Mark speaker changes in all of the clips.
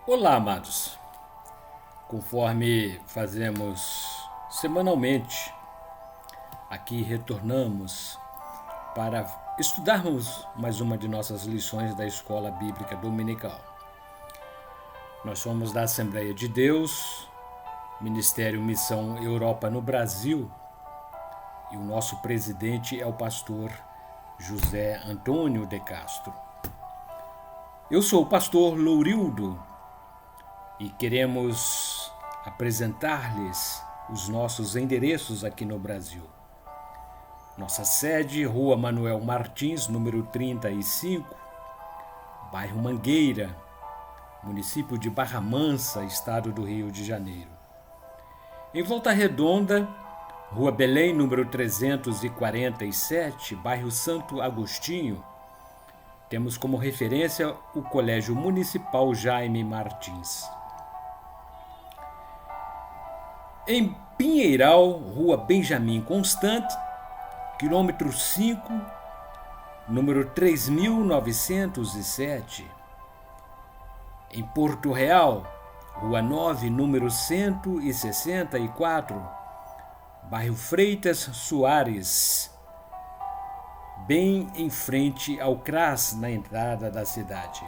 Speaker 1: Olá, amados. Conforme fazemos semanalmente, aqui retornamos para estudarmos mais uma de nossas lições da Escola Bíblica Dominical. Nós somos da Assembleia de Deus, Ministério Missão Europa no Brasil, e o nosso presidente é o pastor José Antônio de Castro. Eu sou o pastor Lourildo e queremos apresentar-lhes os nossos endereços aqui no Brasil. Nossa sede, Rua Manuel Martins, número 35, bairro Mangueira, município de Barra Mansa, estado do Rio de Janeiro. Em Volta Redonda, Rua Belém, número 347, bairro Santo Agostinho, temos como referência o Colégio Municipal Jaime Martins. Em Pinheiral, Rua Benjamin Constant, quilômetro 5, número 3907. Em Porto Real, Rua 9, número 164, bairro Freitas Soares, bem em frente ao CRAS, na entrada da cidade.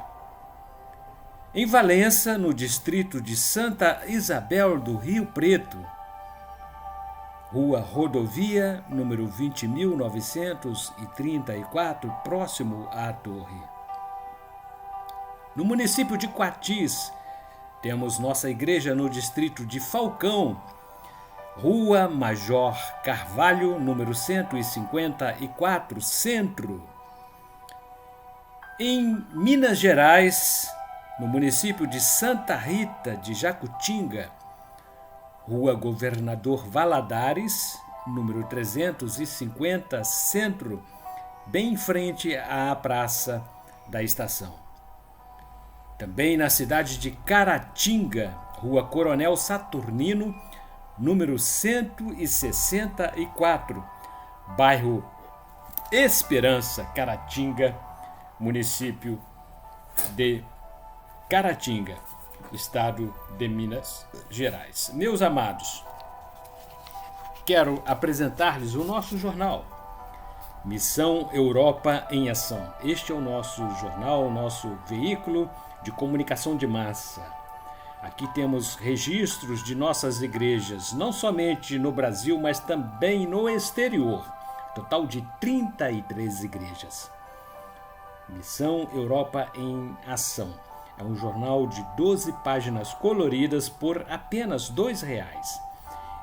Speaker 1: Em Valença, no distrito de Santa Isabel do Rio Preto, Rua Rodovia, número 20.934, próximo à Torre. No município de Quatis, temos nossa igreja no distrito de Falcão, Rua Major Carvalho, número 154, Centro. Em Minas Gerais, no município de Santa Rita de Jacutinga, Rua Governador Valadares, número 350, Centro, bem em frente à Praça da Estação. Também na cidade de Caratinga, Rua Coronel Saturnino, número 164, bairro Esperança, Caratinga, município de Caratinga, estado de Minas Gerais. Meus amados, quero apresentar-lhes o nosso jornal, Missão Europa em Ação. Este é o nosso jornal, o nosso veículo de comunicação de massa. Aqui temos registros de nossas igrejas, não somente no Brasil, mas também no exterior. Total de 33 igrejas. Missão Europa em Ação. É um jornal de 12 páginas coloridas por apenas R$2.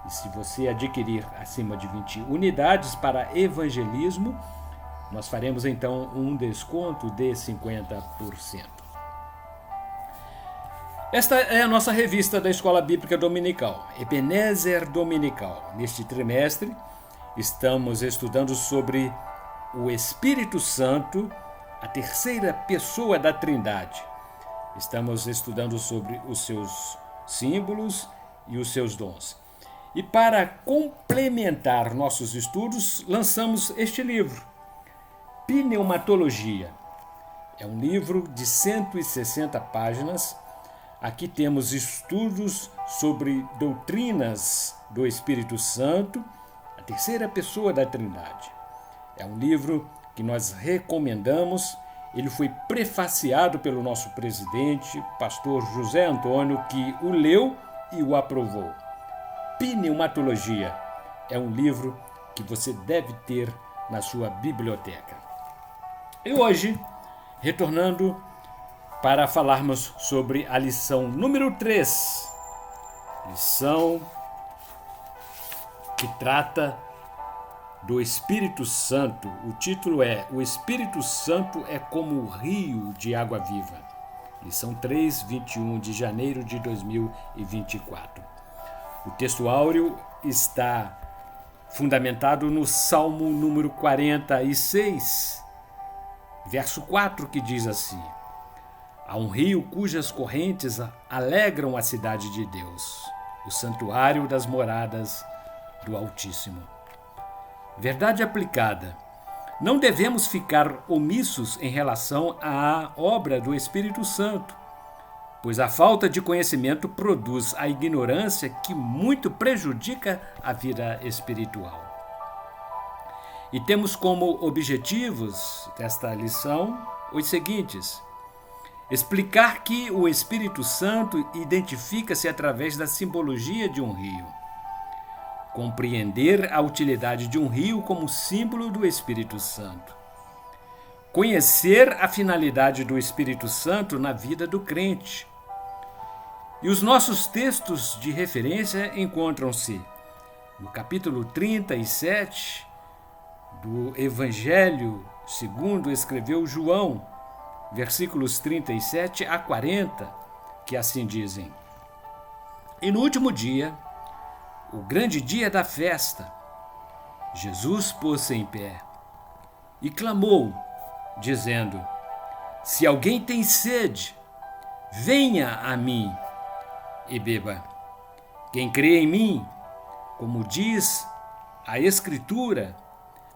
Speaker 1: E se você adquirir acima de 20 unidades para evangelismo, nós faremos então um desconto de 50%. Esta é a nossa revista da Escola Bíblica Dominical, Ebenezer Dominical. Neste trimestre, estamos estudando sobre o Espírito Santo, a terceira pessoa da Trindade. Estamos estudando sobre os seus símbolos e os seus dons. E para complementar nossos estudos, lançamos este livro, Pneumatologia. É um livro de 160 páginas. Aqui temos estudos sobre doutrinas do Espírito Santo, a terceira pessoa da Trindade. É um livro que nós recomendamos. Ele foi prefaciado pelo nosso presidente, pastor José Antônio, que o leu e o aprovou. Pneumatologia é um livro que você deve ter na sua biblioteca. E hoje, retornando para falarmos sobre a lição número 3. Lição que trata do Espírito Santo. O título é O Espírito Santo é como o rio de água viva. Lição 3, 21 de janeiro de 2024. O texto áureo está fundamentado no Salmo número 46, verso 4, que diz assim: Há um rio cujas correntes alegram a cidade de Deus, o santuário das moradas do Altíssimo. Verdade aplicada. Não devemos ficar omissos em relação à obra do Espírito Santo. pois a falta de conhecimento produz a ignorância que muito prejudica a vida espiritual. E temos como objetivos desta lição os seguintes: explicar que o Espírito Santo identifica-se através da simbologia de um rio. Compreender a utilidade de um rio como símbolo do Espírito Santo. Conhecer a finalidade do Espírito Santo na vida do crente. E os nossos textos de referência encontram-se no capítulo 37 do Evangelho segundo escreveu João, versículos 37 a 40, que assim dizem: E no último dia, o grande dia da festa, Jesus pôs-se em pé e clamou, dizendo: Se alguém tem sede, venha a mim e beba. Quem crê em mim, como diz a Escritura,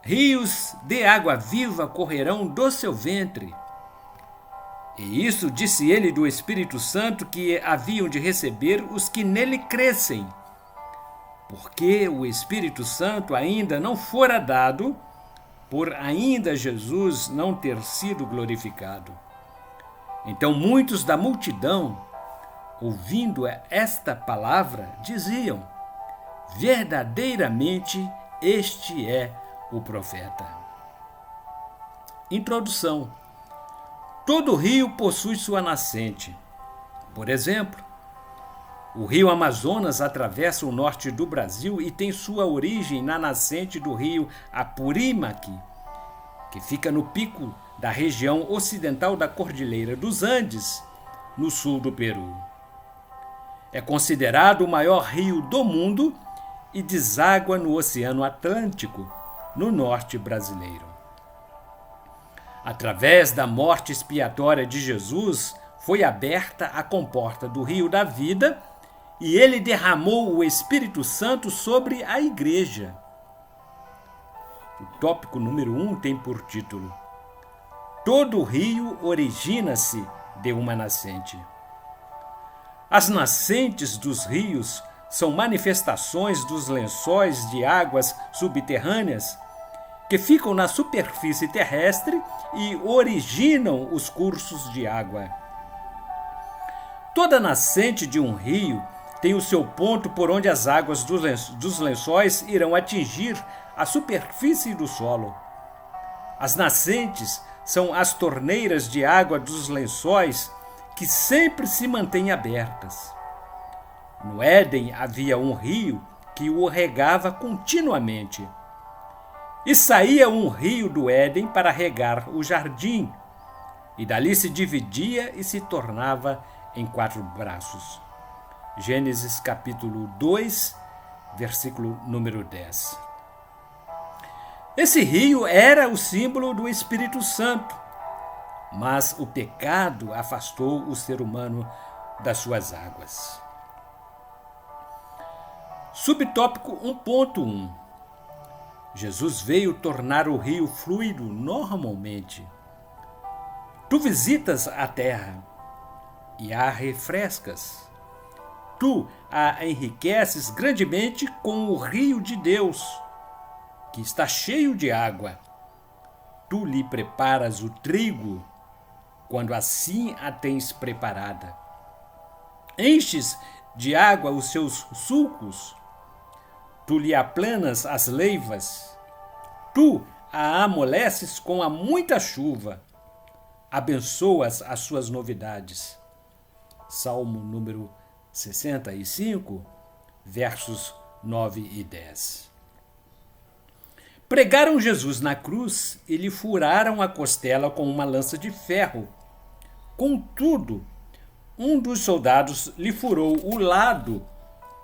Speaker 1: rios de água viva correrão do seu ventre. E isso disse ele do Espírito Santo que haviam de receber os que nele crescem, porque o Espírito Santo ainda não fora dado, por ainda Jesus não ter sido glorificado. Então muitos da multidão, ouvindo esta palavra, diziam: verdadeiramente este é o profeta. Introdução. Todo rio possui sua nascente. Por exemplo, o rio Amazonas atravessa o norte do Brasil e tem sua origem na nascente do rio Apurímac, que fica no pico da região ocidental da Cordilheira dos Andes, no sul do Peru. É considerado o maior rio do mundo e deságua no Oceano Atlântico, no norte brasileiro. Através da morte expiatória de Jesus, foi aberta a comporta do Rio da Vida e ele derramou o Espírito Santo sobre a igreja. O tópico número 1 tem por título: Todo rio origina-se de uma nascente. As nascentes dos rios são manifestações dos lençóis de águas subterrâneas que ficam na superfície terrestre e originam os cursos de água. Toda nascente de um rio tem o seu ponto por onde as águas dos lençóis irão atingir a superfície do solo. As nascentes são as torneiras de água dos lençóis que sempre se mantêm abertas. No Éden havia um rio que o regava continuamente. E saía um rio do Éden para regar o jardim, e dali se dividia e se tornava em 4 braços. Gênesis capítulo 2, versículo número 10. Esse rio era o símbolo do Espírito Santo, mas o pecado afastou o ser humano das suas águas. Subtópico 1.1. Jesus veio tornar o rio fluido normalmente. Tu visitas a terra e a refrescas. Tu a enriqueces grandemente com o rio de Deus, que está cheio de água. Tu lhe preparas o trigo, quando assim a tens preparada. Enches de água os seus sulcos. Tu lhe aplanas as leivas, tu a amoleces com a muita chuva, abençoas as suas novidades. Salmo número 65, versos 9 e 10. Pregaram Jesus na cruz e lhe furaram a costela com uma lança de ferro. Contudo, um dos soldados lhe furou o lado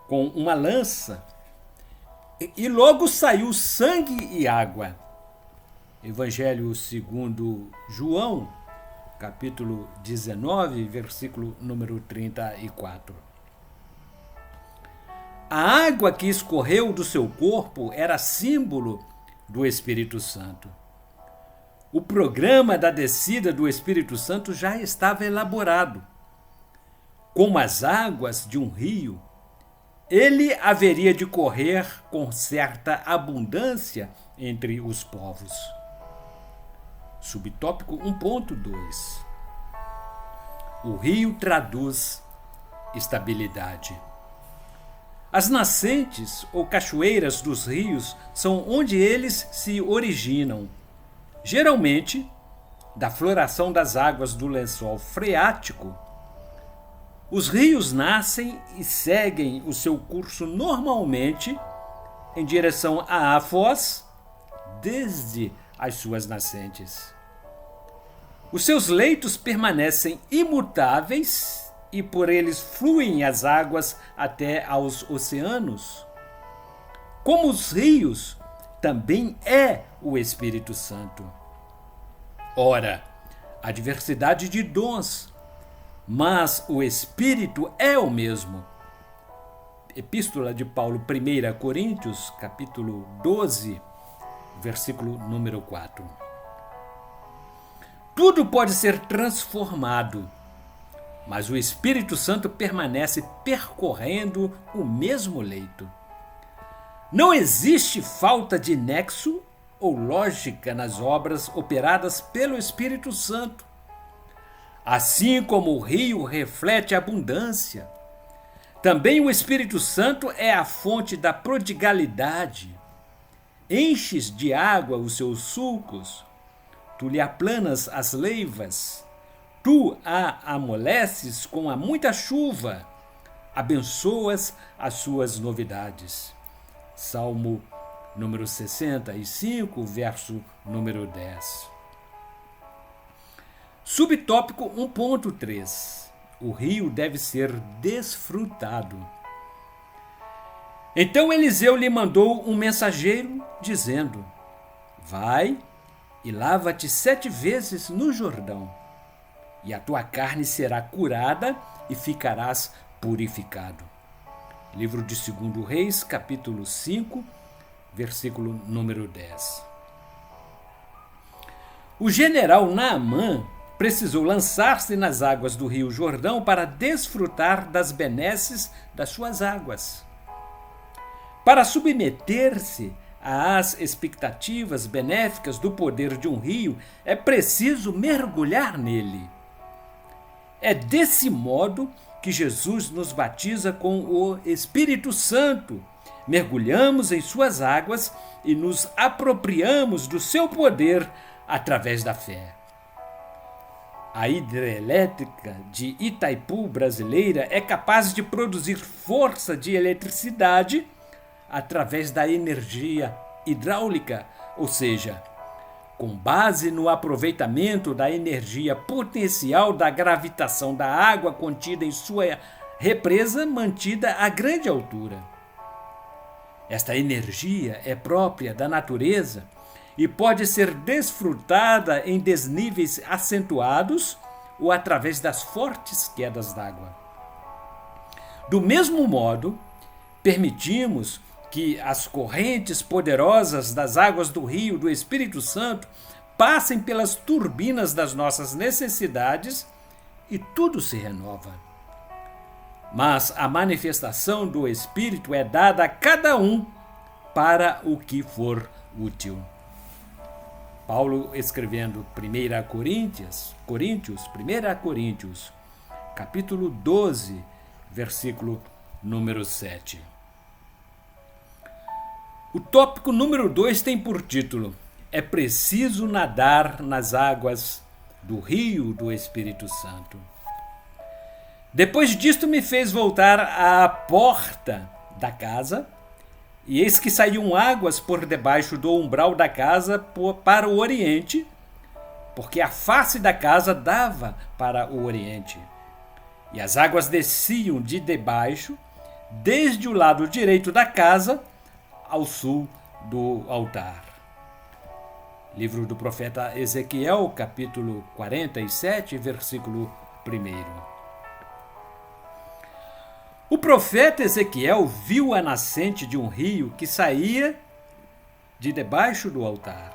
Speaker 1: com uma lança, e logo saiu sangue e água. Evangelho segundo João, capítulo 19, versículo número 34. A água que escorreu do seu corpo era símbolo do Espírito Santo. O programa da descida do Espírito Santo já estava elaborado. como as águas de um rio, ele haveria de correr com certa abundância entre os povos. Subtópico 1.2. O rio traduz estabilidade. As nascentes ou cachoeiras dos rios são onde eles se originam, geralmente da floração das águas do lençol freático. Os rios nascem e seguem o seu curso normalmente em direção à foz desde as suas nascentes. Os seus leitos permanecem imutáveis e por eles fluem as águas até aos oceanos. Como os rios, também é o Espírito Santo. Ora, há diversidade de dons, mas o Espírito é o mesmo. Epístola de Paulo, 1 Coríntios, capítulo 12, versículo número 4. Tudo pode ser transformado, mas o Espírito Santo permanece percorrendo o mesmo leito. Não existe falta de nexo ou lógica nas obras operadas pelo Espírito Santo. Assim como o rio reflete a abundância, também o Espírito Santo é a fonte da prodigalidade. Enches de água os seus sulcos, tu lhe aplanas as leivas, tu a amoleces com a muita chuva, abençoas as suas novidades. Salmo número 65, verso número 10. Subtópico 1.3. O rio deve ser desfrutado. Então Eliseu lhe mandou um mensageiro, dizendo: vai e lava-te 7 vezes no Jordão, e a tua carne será curada e ficarás purificado. Livro de 2 Reis, capítulo 5, versículo número 10. O general Naamã precisou lançar-se nas águas do rio Jordão para desfrutar das benesses das suas águas. Para submeter-se às expectativas benéficas do poder de um rio, é preciso mergulhar nele. É desse modo que Jesus nos batiza com o Espírito Santo. Mergulhamos em suas águas e nos apropriamos do seu poder através da fé. A hidrelétrica de Itaipu brasileira é capaz de produzir força de eletricidade através da energia hidráulica, ou seja, com base no aproveitamento da energia potencial da gravitação da água contida em sua represa mantida a grande altura. Esta energia é própria da natureza e pode ser desfrutada em desníveis acentuados ou através das fortes quedas d'água. Do mesmo modo, permitimos que as correntes poderosas das águas do rio do Espírito Santo passem pelas turbinas das nossas necessidades e tudo se renova. Mas a manifestação do Espírito é dada a cada um para o que for útil. Paulo escrevendo 1 Coríntios, capítulo 12, versículo número 7. O tópico número 2 tem por título: é preciso nadar nas águas do rio do Espírito Santo. Depois disto me fez voltar à porta da casa, e eis que saíam águas por debaixo do umbral da casa para o oriente, porque a face da casa dava para o oriente. E as águas desciam de debaixo, desde o lado direito da casa, ao sul do altar. Livro do profeta Ezequiel, capítulo 47, versículo 1. O profeta Ezequiel viu a nascente de um rio que saía de debaixo do altar.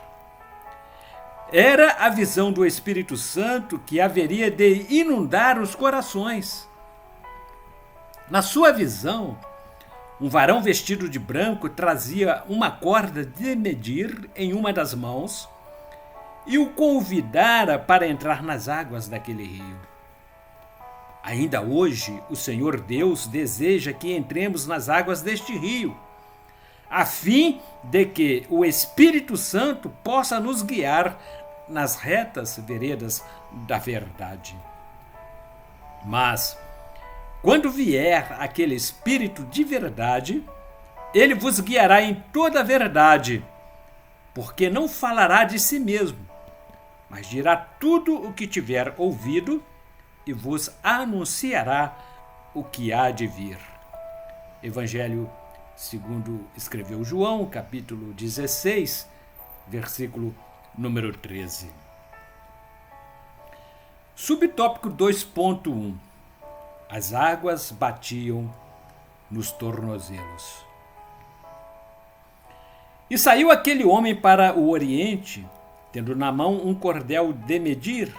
Speaker 1: Era a visão do Espírito Santo que haveria de inundar os corações. Na sua visão, um varão vestido de branco trazia uma corda de medir em uma das mãos e o convidara para entrar nas águas daquele rio. Ainda hoje, o Senhor Deus deseja que entremos nas águas deste rio, a fim de que o Espírito Santo possa nos guiar nas retas veredas da verdade. Mas, quando vier aquele Espírito de verdade, ele vos guiará em toda a verdade, porque não falará de si mesmo, mas dirá tudo o que tiver ouvido e vos anunciará o que há de vir. Evangelho segundo escreveu João, capítulo 16, versículo número 13. Subtópico 2.1. As águas batiam nos tornozelos. E saiu aquele homem para o oriente, tendo na mão um cordel de medir,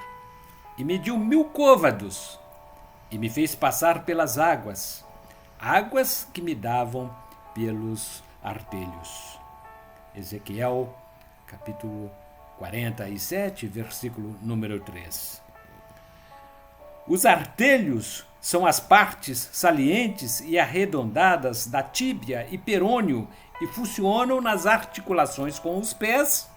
Speaker 1: e mediu 1000 côvados, e me fez passar pelas águas, águas que me davam pelos artelhos. Ezequiel, capítulo 47, versículo número 3. Os artelhos são as partes salientes e arredondadas da tíbia e perônio e funcionam nas articulações com os pés.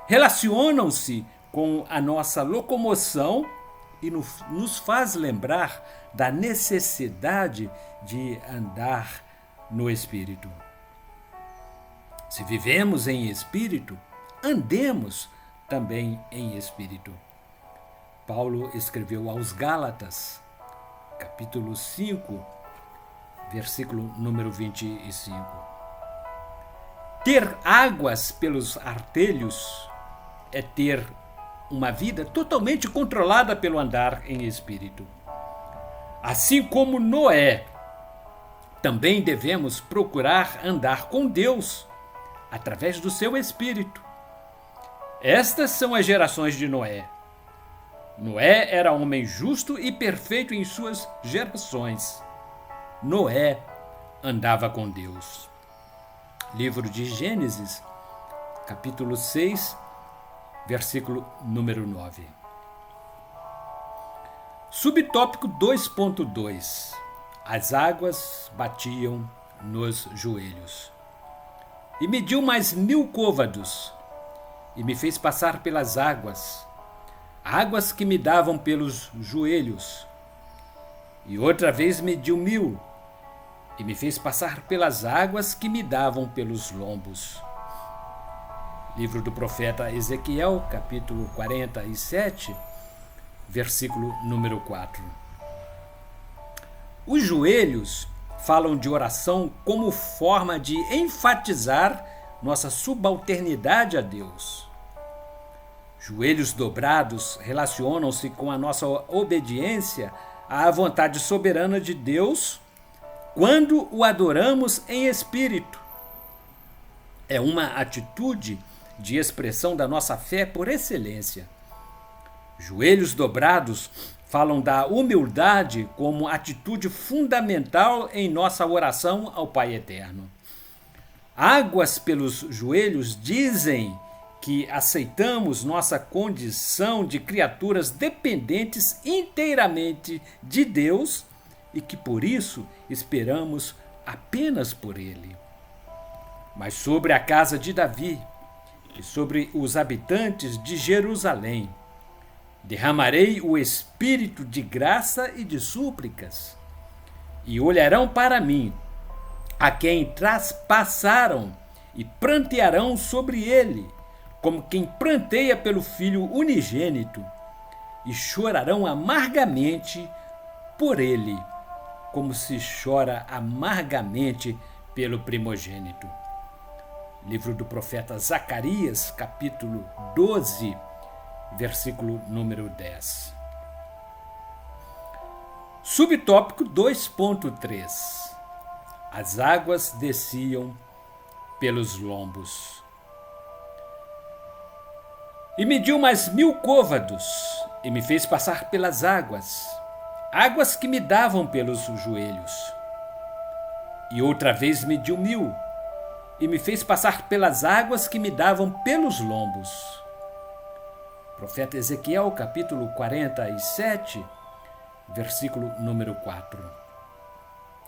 Speaker 1: Relacionam-se com a nossa locomoção e nos faz lembrar da necessidade de andar no Espírito. Se vivemos em Espírito, andemos também em Espírito. Paulo escreveu aos Gálatas, capítulo 5, versículo número 25. Ter águas pelos artelhos é ter uma vida totalmente controlada pelo andar em espírito. Assim como Noé, também devemos procurar andar com Deus através do seu espírito. Estas são as gerações de Noé. Noé era homem justo e perfeito em suas gerações. Noé andava com Deus. Livro de Gênesis, capítulo 6, versículo número 9. Subtópico 2.2. As águas batiam nos joelhos. E mediu mais 1000 côvados, e me fez passar pelas águas, águas que me davam pelos joelhos. E outra vez mediu 1000, e me fez passar pelas águas que me davam pelos lombos. Livro do profeta Ezequiel, capítulo 47, versículo número 4. Os joelhos falam de oração como forma de enfatizar nossa subalternidade a Deus. Joelhos dobrados relacionam-se com a nossa obediência à vontade soberana de Deus quando o adoramos em espírito. É uma atitude de expressão da nossa fé por excelência. Joelhos dobrados falam da humildade como atitude fundamental em nossa oração ao Pai Eterno. Águas pelos joelhos dizem que aceitamos nossa condição de criaturas dependentes inteiramente de Deus e que por isso esperamos apenas por Ele. Mas sobre a casa de Davi e sobre os habitantes de Jerusalém, derramarei o espírito de graça e de súplicas, e olharão para mim, a quem traspassaram, e prantearão sobre ele, como quem pranteia pelo filho unigênito, e chorarão amargamente por ele, como se chora amargamente pelo primogênito. Livro do profeta Zacarias, capítulo 12, versículo número 10. Subtópico 2.3. As águas desciam pelos lombos. E mediu mais 1000 côvados, e me fez passar pelas águas, águas que me davam pelos joelhos. E outra vez mediu 1000, e me fez passar pelas águas que me davam pelos lombos. Profeta Ezequiel, capítulo 47, versículo número 4.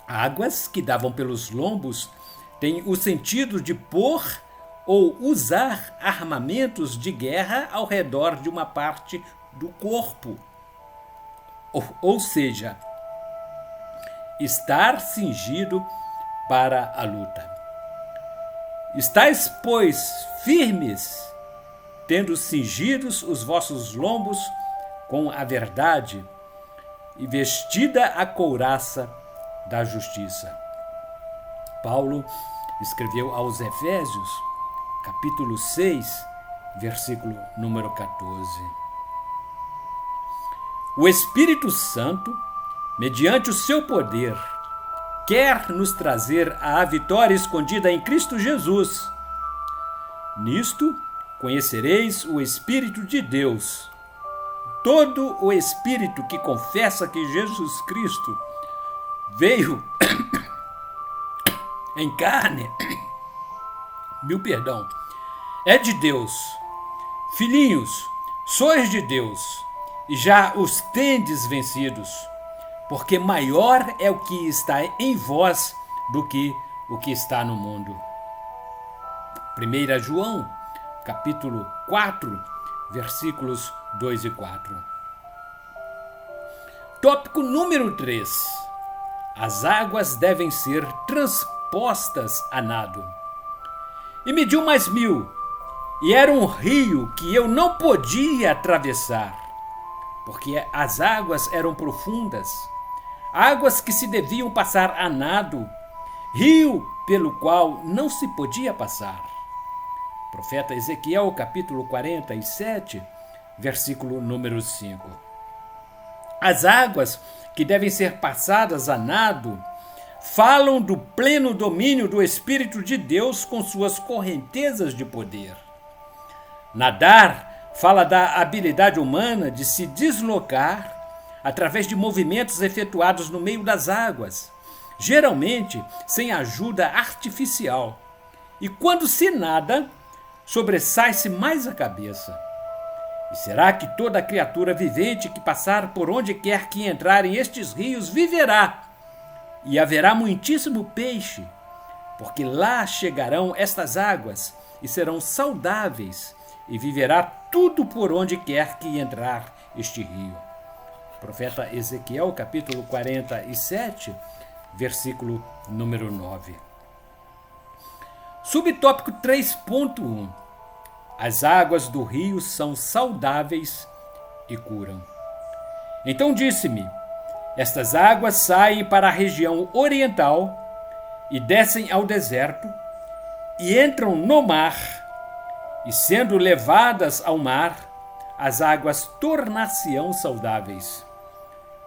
Speaker 1: Águas que davam pelos lombos têm o sentido de pôr ou usar armamentos de guerra ao redor de uma parte do corpo. Ou seja, estar cingido para a luta. Estais, pois, firmes, tendo cingidos os vossos lombos com a verdade e vestida a couraça da justiça. Paulo escreveu aos Efésios, capítulo 6, versículo número 14. O Espírito Santo, mediante o seu poder, quer nos trazer à vitória escondida em Cristo Jesus. Nisto conhecereis o Espírito de Deus. Todo o espírito que confessa que Jesus Cristo veio em carne, é de Deus. Filhinhos, sois de Deus, e já os tendes vencidos, porque maior é o que está em vós do que o que está no mundo. 1 João, capítulo 4, versículos 2 e 4. Tópico número 3. As águas devem ser transpostas a nado. E mediu mais 1000, e era um rio que eu não podia atravessar, porque as águas eram profundas, águas que se deviam passar a nado, rio pelo qual não se podia passar. Profeta Ezequiel, capítulo 47, versículo número 5. As águas que devem ser passadas a nado falam do pleno domínio do Espírito de Deus com suas correntezas de poder. Nadar fala da habilidade humana de se deslocar através de movimentos efetuados no meio das águas, geralmente sem ajuda artificial. E quando se nada, sobressai-se mais a cabeça. E será que toda criatura vivente que passar por onde quer que entrar em estes rios viverá? E haverá muitíssimo peixe, porque lá chegarão estas águas e serão saudáveis, e viverá tudo por onde quer que entrar este rio. Profeta Ezequiel, capítulo 47, versículo número 9. Subtópico 3.1. As águas do rio são saudáveis e curam. Então disse-me: estas águas saem para a região oriental e descem ao deserto e entram no mar, e sendo levadas ao mar, as águas tornar-se-ão saudáveis.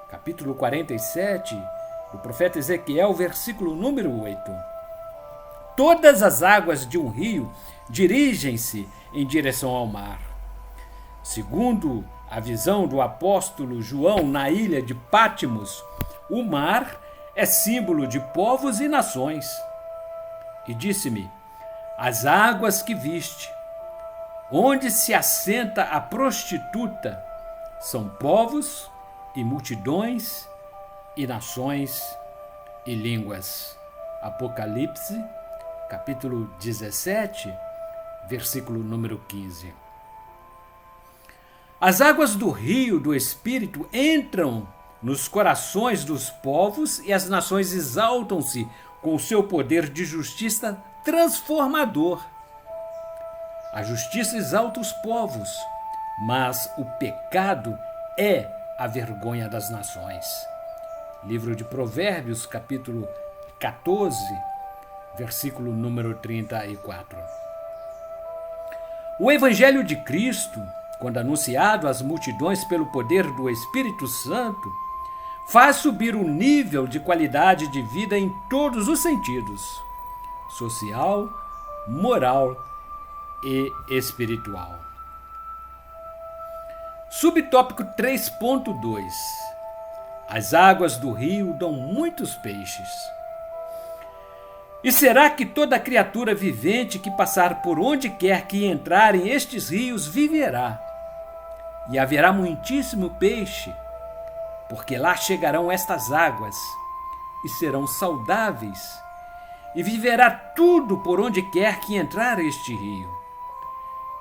Speaker 1: Capítulo 47 do profeta Ezequiel, versículo número 8. Todas as águas de um rio dirigem-se em direção ao mar. Segundo a visão do apóstolo João na ilha de Pátimos, o mar é símbolo de povos e nações. E disse-me: as águas que viste, onde se assenta a prostituta, são povos e multidões e nações e línguas. Apocalipse, capítulo 17, versículo número 15. As águas do rio do Espírito entram nos corações dos povos e as nações exaltam-se com o seu poder de justiça transformador. A justiça exalta os povos, mas o pecado é a vergonha das nações. Livro de Provérbios, capítulo 14, versículo número 34. O Evangelho de Cristo, quando anunciado às multidões pelo poder do Espírito Santo, faz subir o nível de qualidade de vida em todos os sentidos: social, moral e espiritual. Subtópico 3.2. As águas do rio dão muitos peixes. E será que toda criatura vivente que passar por onde quer que entrarem estes rios viverá? E haverá muitíssimo peixe, porque lá chegarão estas águas e serão saudáveis, e viverá tudo por onde quer que entrar este rio.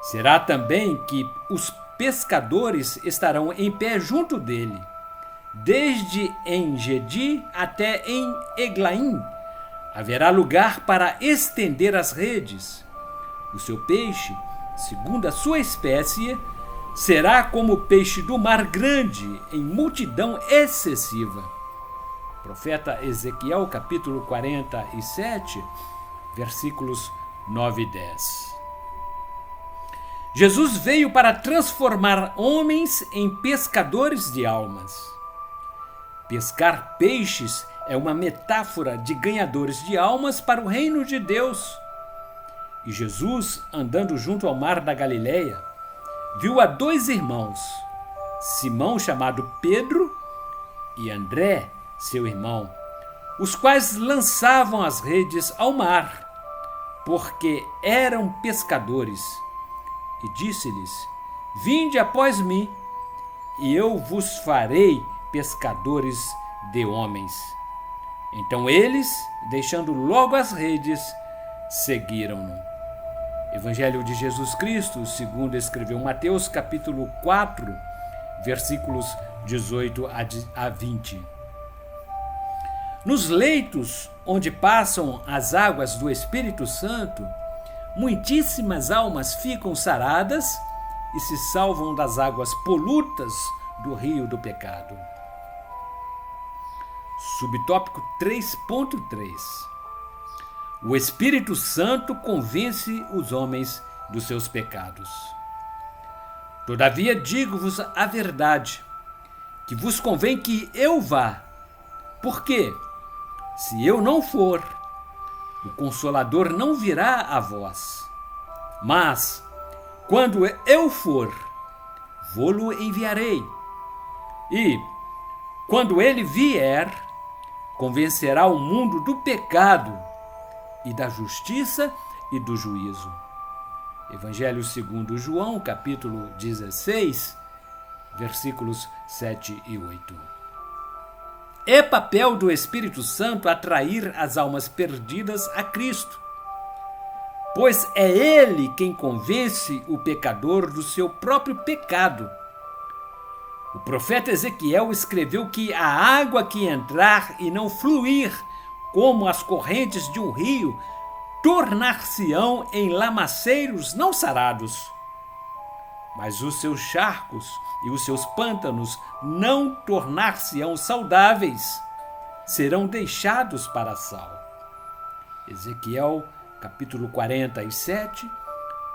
Speaker 1: Será também que os pescadores estarão em pé junto dele, desde En-Gedi até em Eglaim. Haverá lugar para estender as redes. O seu peixe, segundo a sua espécie, será como o peixe do mar grande, em multidão excessiva. Profeta Ezequiel, capítulo 47, versículos 9 e 10. Jesus veio para transformar homens em pescadores de almas. Pescar peixes é uma metáfora de ganhadores de almas para o reino de Deus. E Jesus, andando junto ao mar da Galileia, viu a dois irmãos, Simão, chamado Pedro, e André, seu irmão, os quais lançavam as redes ao mar, porque eram pescadores. E disse-lhes: Vinde após mim, e eu vos farei pescadores de homens. Então eles, deixando logo as redes, seguiram-no. Evangelho de Jesus Cristo, segundo escreveu Mateus, capítulo 4, versículos 18 a 20. Nos leitos onde passam as águas do Espírito Santo, muitíssimas almas ficam saradas e se salvam das águas polutas do rio do pecado. Subtópico 3.3. O Espírito Santo convence os homens dos seus pecados. Todavia digo-vos a verdade, que vos convém que eu vá. Porque, se eu não for, o Consolador não virá a vós. Mas, quando eu for, vô-lo enviarei. E, quando ele vier, convencerá o mundo do pecado e da justiça e do juízo. Evangelho segundo João, capítulo 16, versículos 7 e 8. É papel do Espírito Santo atrair as almas perdidas a Cristo, pois é Ele quem convence o pecador do seu próprio pecado. O profeta Ezequiel escreveu que a água que entrar e não fluir como as correntes de um rio, tornar-se-ão em lamaceiros não sarados. Mas os seus charcos e os seus pântanos não tornar-se-ão saudáveis, serão deixados para sal. Ezequiel, capítulo 47,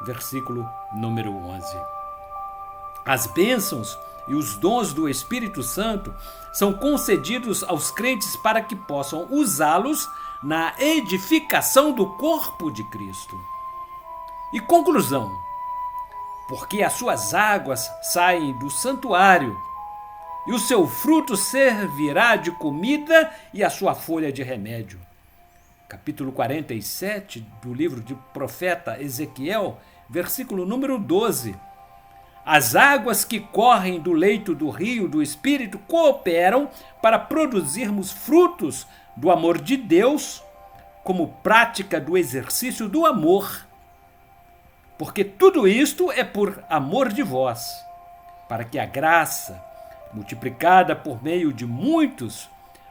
Speaker 1: versículo número 11. As bênçãos e os dons do Espírito Santo são concedidos aos crentes para que possam usá-los na edificação do corpo de Cristo. E conclusão: porque as suas águas saem do santuário, e o seu fruto servirá de comida e a sua folha de remédio. Capítulo 47 do livro do profeta Ezequiel, versículo número 12. As águas que correm do leito do rio do Espírito cooperam para produzirmos frutos do amor de Deus, como prática do exercício do amor. Porque tudo isto é por amor de vós, para que a graça, multiplicada por meio de muitos,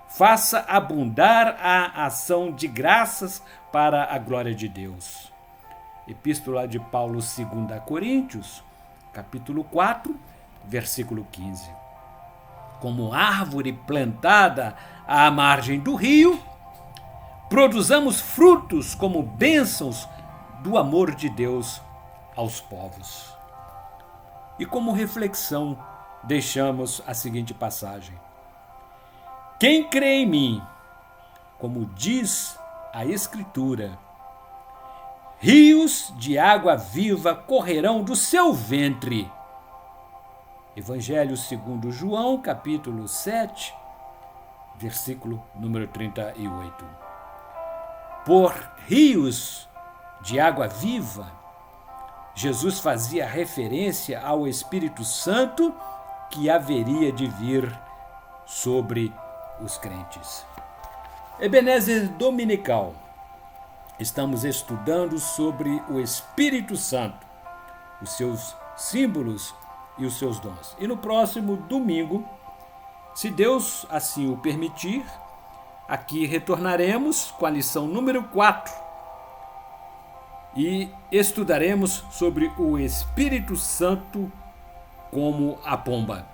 Speaker 1: faça abundar a ação de graças para a glória de Deus. Epístola de Paulo 2 Coríntios, capítulo 4, versículo 15. Como árvore plantada à margem do rio, produzamos frutos como bênçãos do amor de Deus aos povos. E como reflexão, deixamos a seguinte passagem: quem crê em mim, como diz a Escritura, rios de água viva correrão do seu ventre. Evangelho segundo João, capítulo 7, versículo número 38. Por rios de água viva, Jesus fazia referência ao Espírito Santo que haveria de vir sobre os crentes. Ebenezer Dominical. Estamos estudando sobre o Espírito Santo, os seus símbolos e os seus dons. E no próximo domingo, se Deus assim o permitir, aqui retornaremos com a lição número 4 e estudaremos sobre o Espírito Santo como a pomba.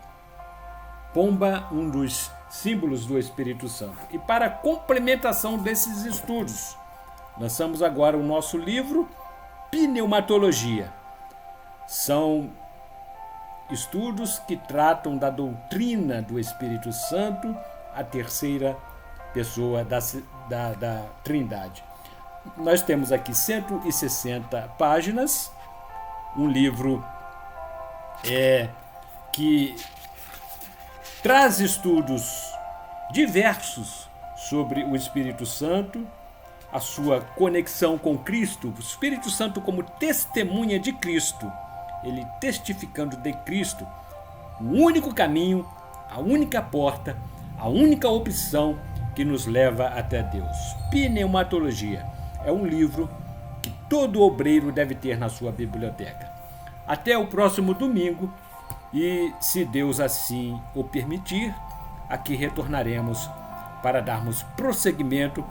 Speaker 1: Pomba, um dos símbolos do Espírito Santo. E para complementação desses estudos, lançamos agora o nosso livro Pneumatologia. São estudos que tratam da doutrina do Espírito Santo, a terceira pessoa da Trindade. Nós temos aqui 160 páginas, um livro que traz estudos diversos sobre o Espírito Santo, a sua conexão com Cristo, o Espírito Santo como testemunha de Cristo, ele testificando de Cristo, o único caminho, a única porta, a única opção que nos leva até Deus. Pneumatologia é um livro que todo obreiro deve ter na sua biblioteca. Até o próximo domingo e, se Deus assim o permitir, aqui retornaremos para darmos prosseguimento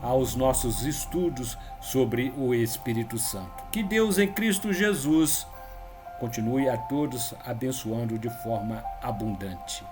Speaker 1: aos nossos estudos sobre o Espírito Santo. Que Deus em Cristo Jesus continue a todos abençoando de forma abundante.